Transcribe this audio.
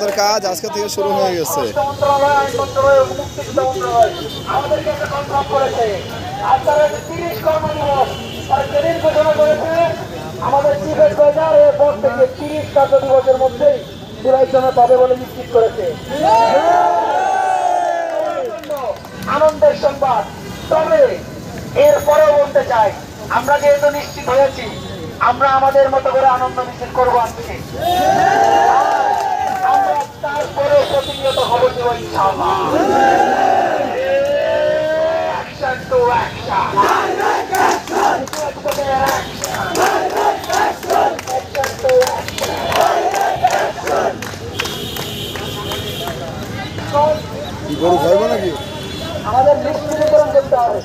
আমাদের কাজ আজকে থেকে শুরু হয়ে গেছে। আমাদের চিফ অ্যাডভাইজার এরপর থেকে 30 কার্য দিবসের মধ্যেই জুলাই জমা পাবে বলে নিশ্চিত করেছে। আনন্দের সংবাদ। তবে এরপরেও বলতে চাই, আমরা যেহেতু নিশ্চিত হয়েছি, আমরা আমাদের মতো করে আনন্দ মিছিল করবো আজকে। আমরা তারপরে প্রতিনিয়ত খবর দেবো ইনশাআল্লাহ। Action to action. Action to action. গরু খাইবো নাকি? আমাদের নিশ্চিতকরণ করতে হবে।